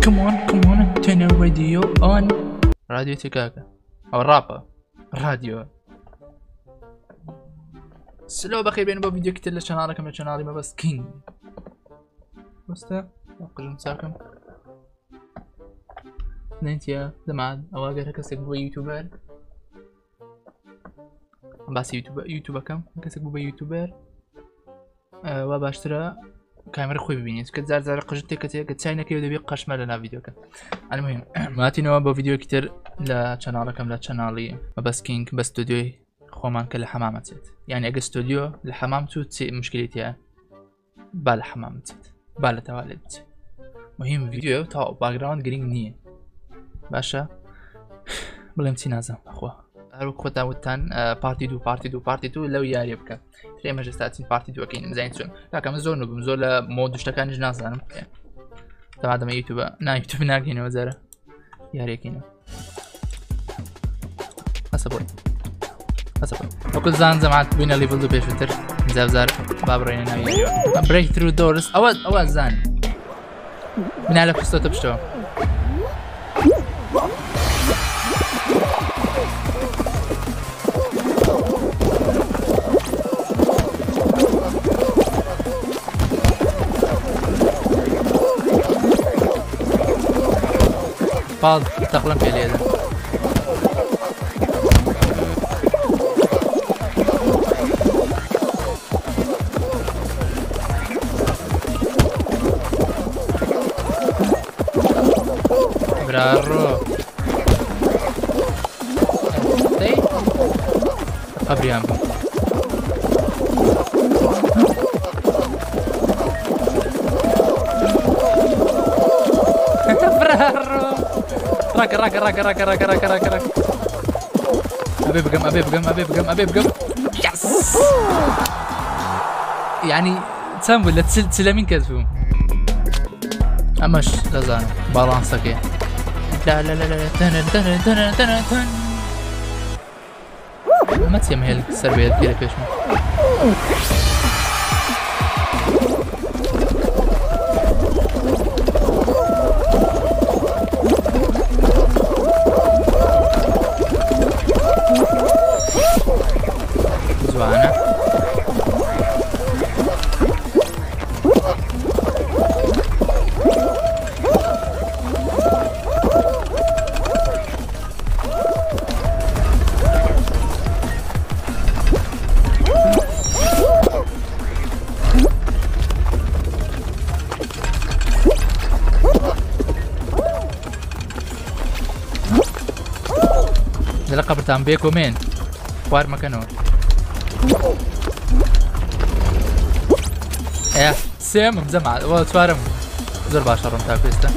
come on turn the radio on راديو تيكاكا او رابا راديو. سلو بخير بين بو فيديو كتير لشانالكم لشانالي مابست كينج بستا قجم ساكم ننتيا دماد اواجر كسك بو يوتيوبر بس يوتيوب كم كسك بو يوتيوبر و باشترا كاميرا خوي ببينيت كتزار زار قجتي كتساينا كيو دبي قشمه لنا فيديو كان. المهم ماتينو بو فيديو كتير لشانالكم لشانالي مابست كينج بس استوديو خومان كل حمامتت يعني اجا استوديو لحمامتو تسي مشكلتي بال حمامتت بال توالدت. مهم فيديو تا باك جراوند جرينج نيه باشا بلام تينازم اخوا هرو خدا وتان بارتي دو لو ياري بك تري ماجستاتين بارتي دو كاين زين سون لا كم زون بمزول مود اشتكان جناز انا تبع دم يوتيوب نا يوتيوب ناكينو وزاره ياري كينو اسبوي وكل زان زعمت بين ليفل دو بيشتر زار بابرين ناوي بريك ثرو دورز اول زان من على فستو تبشتو بعض تقلم في اليد برارو اي ابريام برارو راك ابي بقم يس يعني تسامبل لا تسلمين كتفهم اماش لازم بالانسك لا تن ما تيم هي السربيه ديال فيش زوانا لقب تنبيكو مين خوار مكانو ايه سيم مزمع والله تفارم زور باشا رم تاكويستا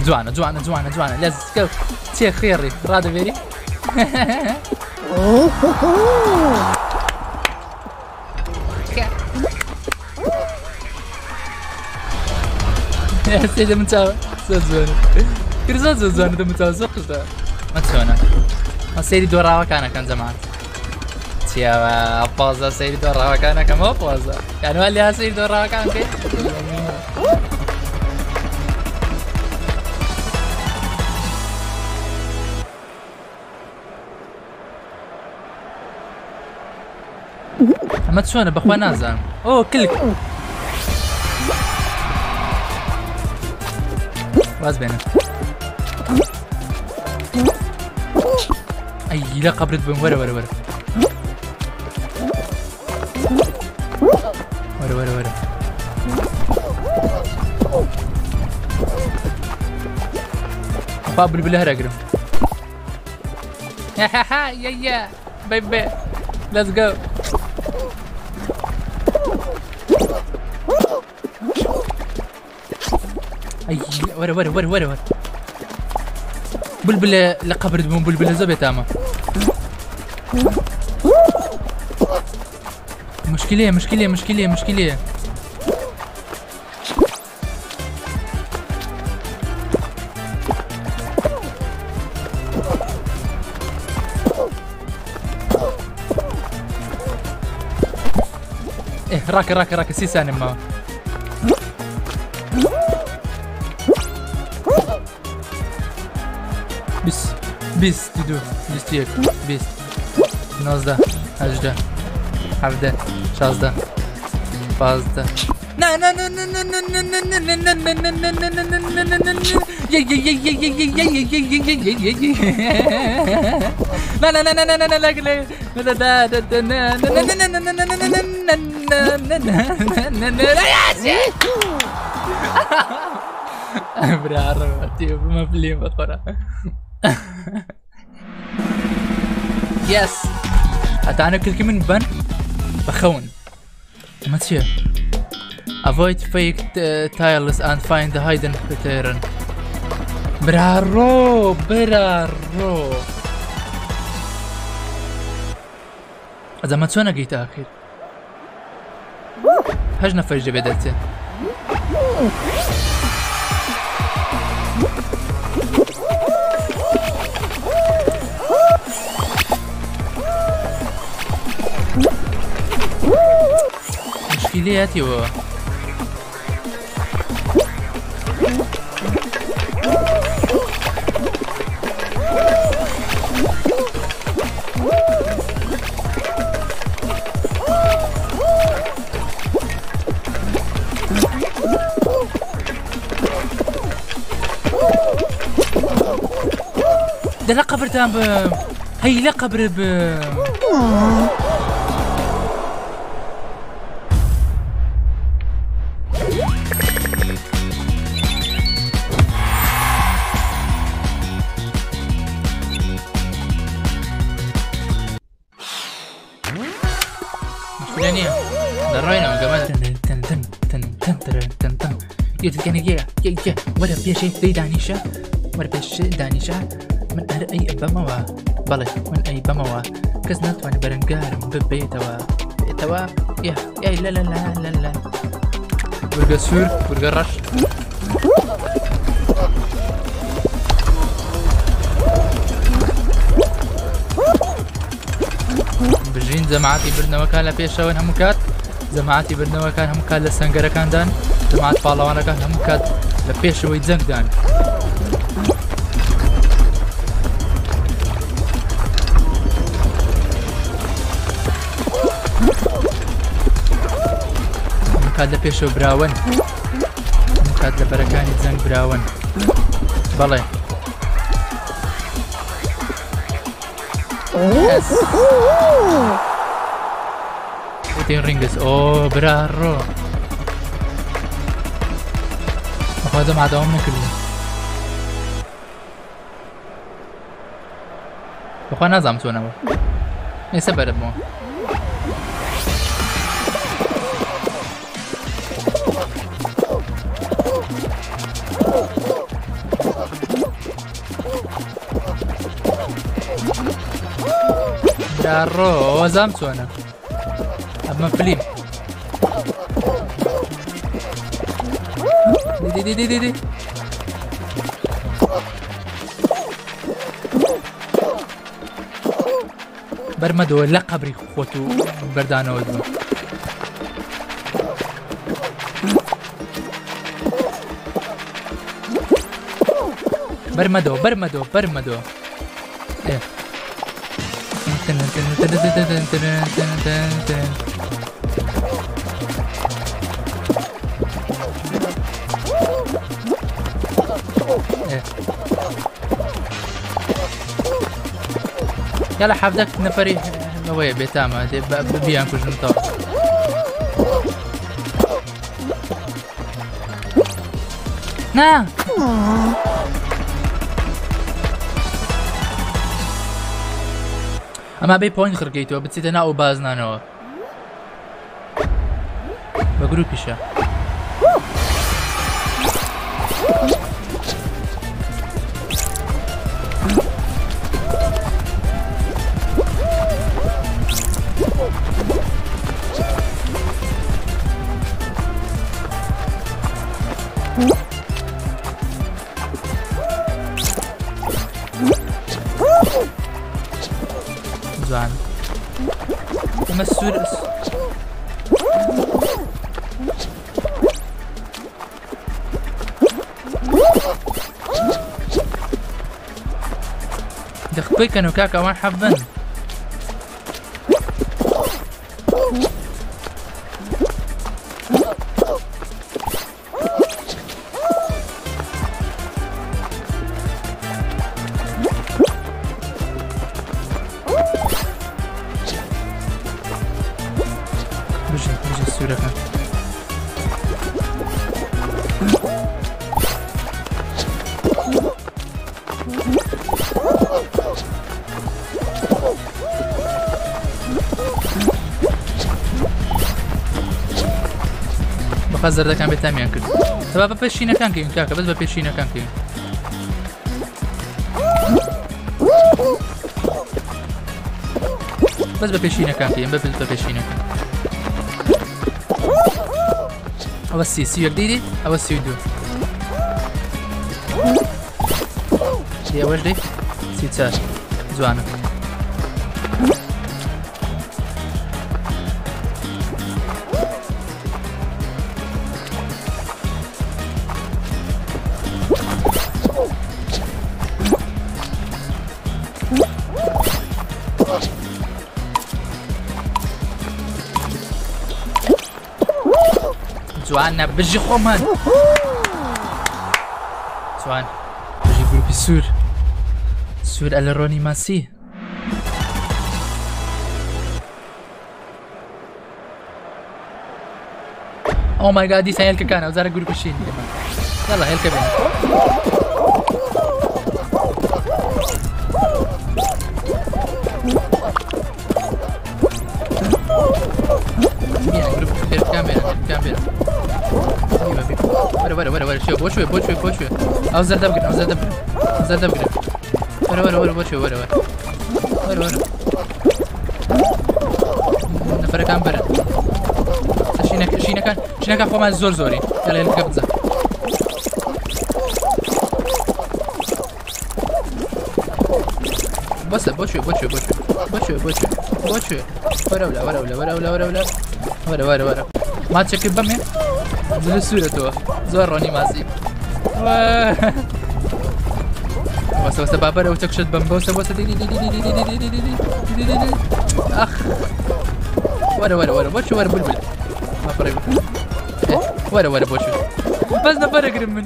جوانا لازم تكو تي خيري رادو فيري يا سيدي متاوى زوزونا كير زوزونا ده متاوى زوزونا ما تسونا ما سيدي دوراوا كان زمان تيا بازا سيدي دوراوا كان مو بازا يعني واللي ها سيدي دوراوا كان كيف ما تسونا بخوا نازل اوه كلك واز بينا اي لا قبرت بين ورا قابل بالله اقرب يا باي ليتس جو اي ورا بلبل لقبر دمون بلبل زبي تاما مشكلة ڕاکە 30 سانێ ماوە بیست دو 21 20 19 18 17 16 15 نه برارة مفلين بخورة يس أتانا كل من بن بخون ما تشي avoid fake tiles and find the hidden pattern برارو إذا ما تسونا جيت آخر هج نفر جبدته مشكلياتي و ده لا قبر تام هي لا قبر مشكلة دراينا كمان تن يتكلم ولا بيشي دانيشة ولا بيشي دانيشة من أي بموا بلى من أي بموا كزنات وأنا برنجار ببيتوا يا لا برجر سور برجر رش بجين جماعتي برنوا كان لبيشوا هم كات جماعتي برنوا كان هم كات لسنجرة كان دان جماعة بالوانا كان هم كات لبيشوا يتزنق دان كاد لبيشو براون كاد لبركاني زنق براون بلى وتين رينجز او برارو هذا مع دوام كله وانا زعمت انا ايه سبب مو برارو زعمت انا اما فيلم دي برمدو لا قبري خوتو بردانو ودو برمدو ايه يلا حافظك نفري نوي بيتاما بيان كوش نطور نا اما بي بوينت خرقيتو بتسيت انا او بازنا نوا بجروبيشا زعل مسؤول بكەن و کاکە ئەوان حەڤن بژە سوورەکە بەخوا زەردەکان بێتامیان کرد تەوا بە پێشینەکان کەین کاکە بەس بە پێشینەکان کەین بەس بە پێشینەکان کەین بە پێشینەکان ئەوە سی یەک دیدی ئەوە 32 ئەوەش دەی 34 جوانە جوانە بژی خۆمان جوان بژی گروپی سوور ئەلەڕۆنی ماسی ئەو مایگا دیسان هێلکەکانە ئەوزارە گروپی شین یاڵا هێلکە بێن وەرە شێ بۆ شوێ ئەو زەردە بگرن وەرە بۆ شوێ وەرە نەفەرەکان بەرن شینەکان خۆمان زۆری یاڵا هێلکە بزە بۆسە بۆ شوێ وەرە ماچێکی بەمێ زل سوورەتەوە زۆر ڕۆنی ماسی وەسە بابەرە و چەکشت بەم بۆسە ئەخ وەرە بۆ چوە وەرە بولبل وەرە بۆ چوە بەس نەفەرەگرم من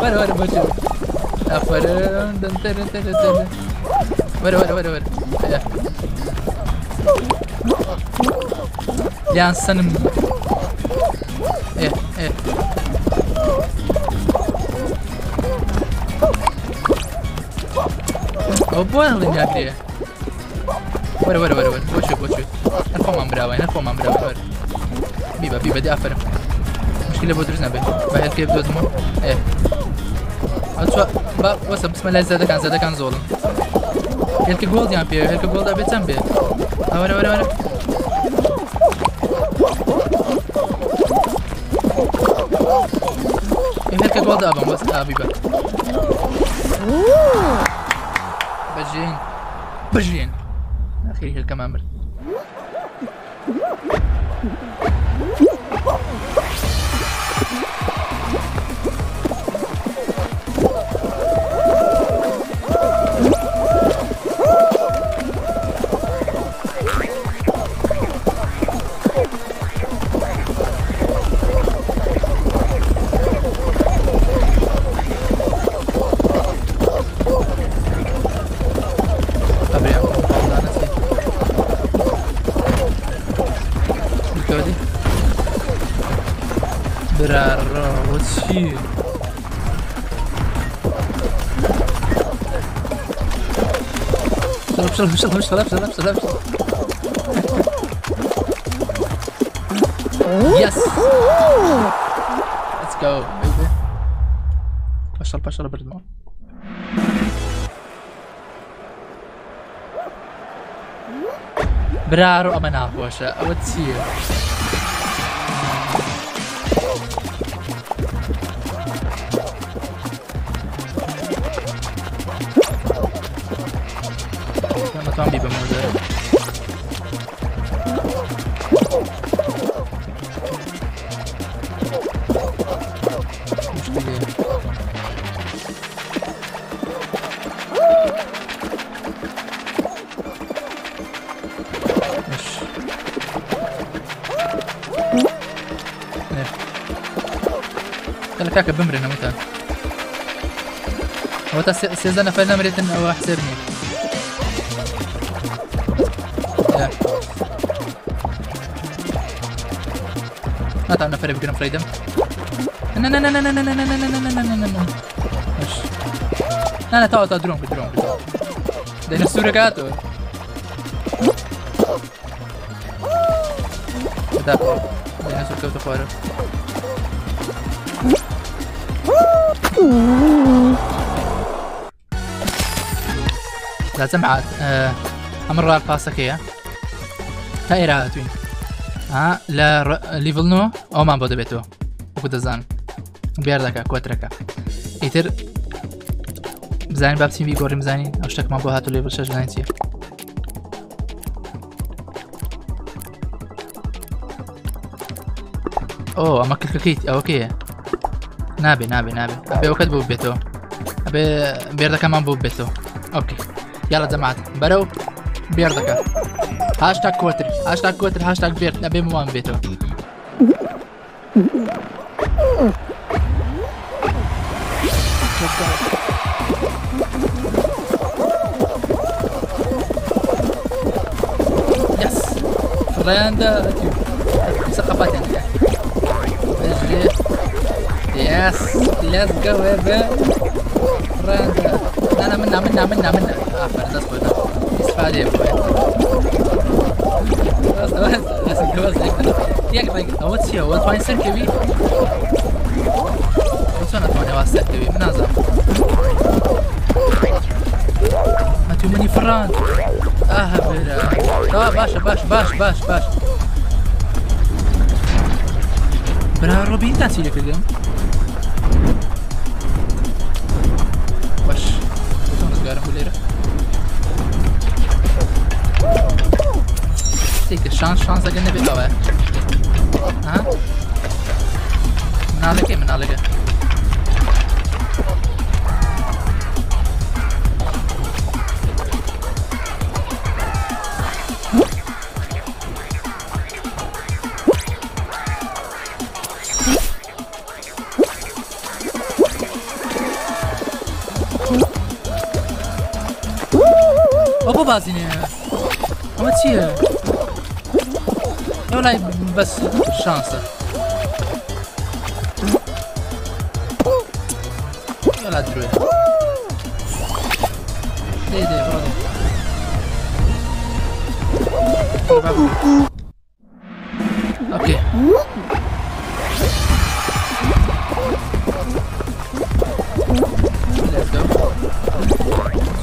وەرە بۆ چوە ئەفەرن وەرە لیان سنم ئەو بۆ هەڵی ناگرێ وەرە بۆ چوێ هەر خۆمان براوە بیبە دی ئافرم مشکلە بۆ دروست نەبێت بە هێلکێ بدۆزمەوە وەسە بسمە لای زەدەکان زۆڵم هێلکە گۆڵدیان پێ هێلکە گۆڵدا بێت چەند بێت وەرە هێلکە گۆڵدا ئەبم وەس ئابیبە بەژێن ئەخیری هێلکەمان مرد وچی بشل yes let's go baby بشل بردمو برارو اما ناخوشه او تسير Tam bir bölümde. قال لك بمرن متى هو سيزن فعلا مريت او احسبني ما تعرف نفر بقرن فريدم لا لا لا لا لا لا لا لا لا لا لا لا لا تعال درون دينا السورقاتو دافع دينا سورقاتو فارغ لازم عاد امر الباسك هي تايرا توين ها لا ليفل نو او ما بده بيتو وكذا زان بيردك كوتركا ايتر بزاني بابسي بي قوري مزاني اشتك ما بو هاتو ليفل 6 بزاني اوه اما كلكيت اوكي نابي ابي وقت بو بيتو ابي بيردا كمان بو بيتو اوكي يلا جماعة برو بيردك هاشتاج كوتر هاشتاج بيرد ابي موان بيتو يس فراندا ثقافات يعني اجري يس ليتس جو يا فراندا لا منا فراندا سبودا اسفادي يا بوي بس جواز يقرا هو تسي هو توين سكبي وصلنا توين واسكبي منازل ما تمني فران بلا باش برا روبين تاسي لك اليوم باش وصلنا صغار بوليرة تيك شانس اقلنا بالقوة ها من عليك ابو بازيني اما تشيه والله بس شانسه يلا دروي دي برادر اوكي let's go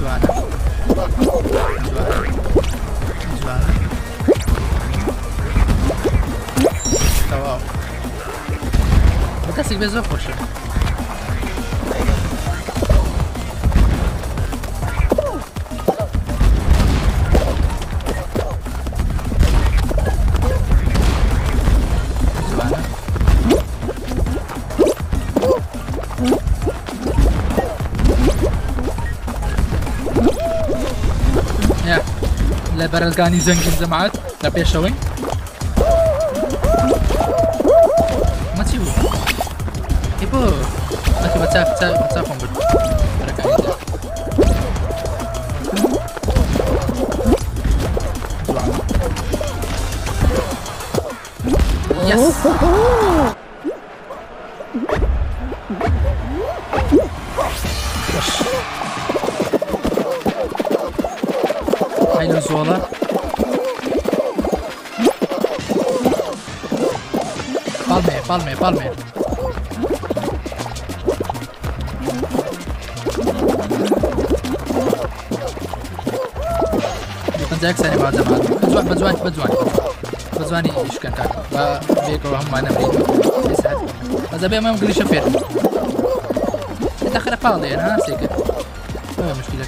زوانا واو بكاسك بيزو خوشه برزقاني زنجن زمعات لا بيشوين ما تسيبو يبو ما تبغى تسافون بركاني يس هاي زولا بالمي بنزاك ثاني بعد زمان بزواني ايش كان بيك وهم انا مريض يسعد هذا بيه ما يمكن يشوفير انت اخر فاضي انا سيكت ما مشكلة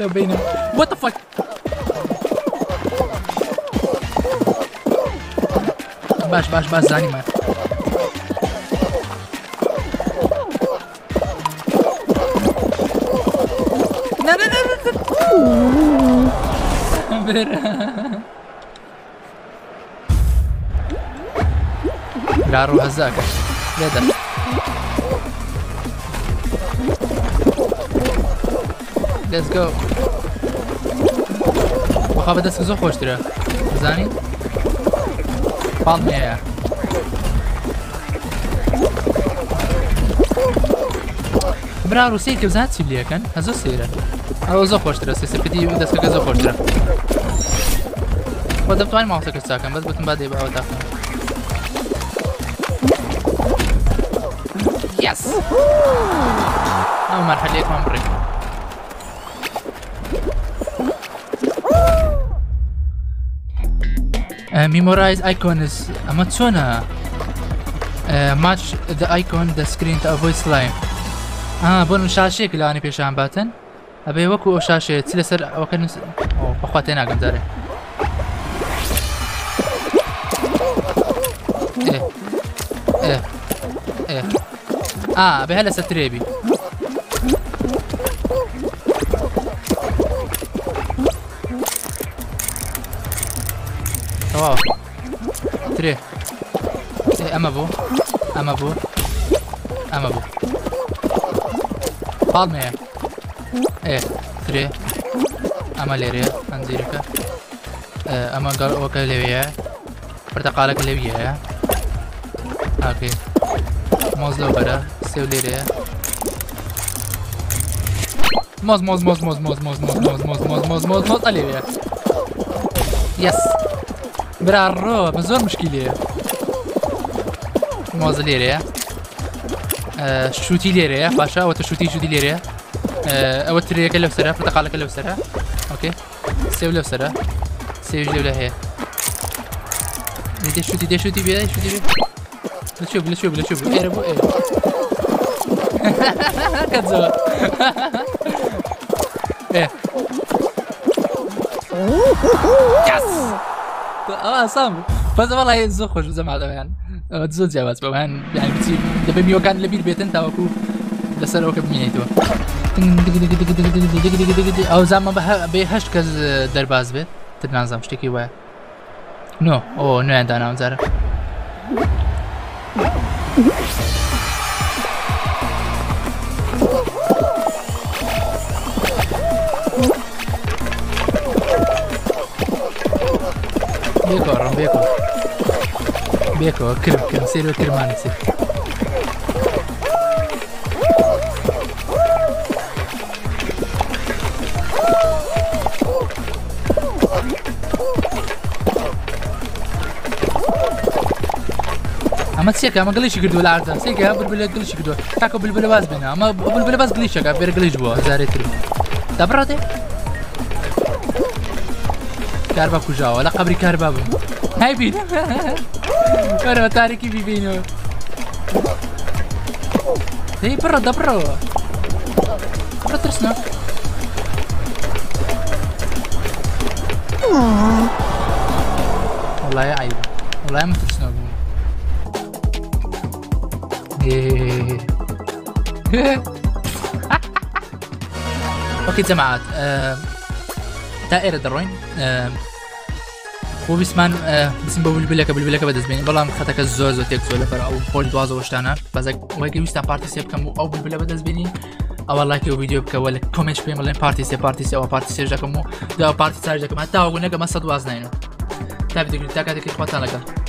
لو بينهم وات ذا فاك باش زانیمە برارو هەزاکە لێدە let's go بەخوا بەدەستکە زۆر خۆشترە زانی پاڵمەیە برا ڕووسی کە بزانات چی لێکەن هەزۆ سێرە ئەوە زۆر خۆشترە سێسەپەتی دەستەکە زۆر خۆشترە خۆ دەتوانین ماوسەکە چاکەم بەس بتم با دێ بەوە تاقم یەس ئەو مەرحەلەیەکمان بڕێ memorize icons ئەمە چۆنە match the icon the screen to avoid slime بۆ شاشەیەک لەوانی پێشان باتن ئەبێ وەکو ئەو شاشەیە چ لەسەر ئەوەکە بەخوا تێناگەم جارێ بێ هە لەسەر ترێبی تەواو ترێ ئەمە بوو پاڵمەیە ترێ ئەمە لێرەیە ئەنجیرەکە ئەمە گەڵ ئەوەکە لەوەیە پرتەقالەکە لەویەیە ئاکێ مۆز لەو بەرە سێو لێرەیە مۆز ئەلێوەیە یەس برا ڕۆ بە زۆر مشکیلەیە مۆزە لێرەیە شووتی لێرەیە باشە ئەوەتە شووتی لێرەیە ئەوە ترێەکە لەو سەرە پرتەقالەکە لەو سەرە ئۆکێ سێو لەو سەرە سێوش لێو هەیە دێشوتی بێ لەچێ بوو ئێرە بوو ئێرە کە زۆر ئاسام بەس وەڵای زۆر خۆش زەمادەوەیان زۆر جیاواز بەوان بچی دەبێ میوەکان لەبیر بێتن تاوەکو لەسەر ئەوکە بمێنیتەوە ئەو زانمە بێ هەشت کەس دەرباز بێت تر نازانم شتێکی وایە نۆ ئەو نوێیان داناوم جارە بێکەوە کرد بکەم سێرۆ کرمانی سێ ئەمە چێکە ئەمە گڵیشی کردووە لە ئاردان سێکە بلبلە گڵیشی کردووە تاکە بلبلە باز بێنە ئەمە بلبلە باز گلیشەکە بێرە گلیش بووە زارێتر دەبڕاتێ کاربا کوژاوە لە قەبری کاربا بووم هایبین وەرەوە تارێکی بیبینەوە دەی بڕە دەبڕەوە بڕە ترسنە وەڵایە عیبە وەڵایە من ترسنەوە بووم اوكي جماعات تا ئێرە دەڕۆین بۆ بیسمان بچین بە بلبلەکە بەدەستبێنین بەڵام خەتەکە زۆر تێک زۆر لەبەر ئەو خۆی دوازەوە شتانە بەزێک وای ویستان پارتی سێ بکەم و ئەو بلبلە بەدەستبێنین ئەوە لایکی ئەو ڤیدیۆ بکەوە لە کۆمنت پێم بڵێن پارتی سێ ئەوە پارتی سێژ دەکەم و دا پارتی چارج دەکەم هەتا وەگو نەگەمە 100 واز ناینەوە تا ڤیدیۆ تا کاتێکی خواتان لەگەڵ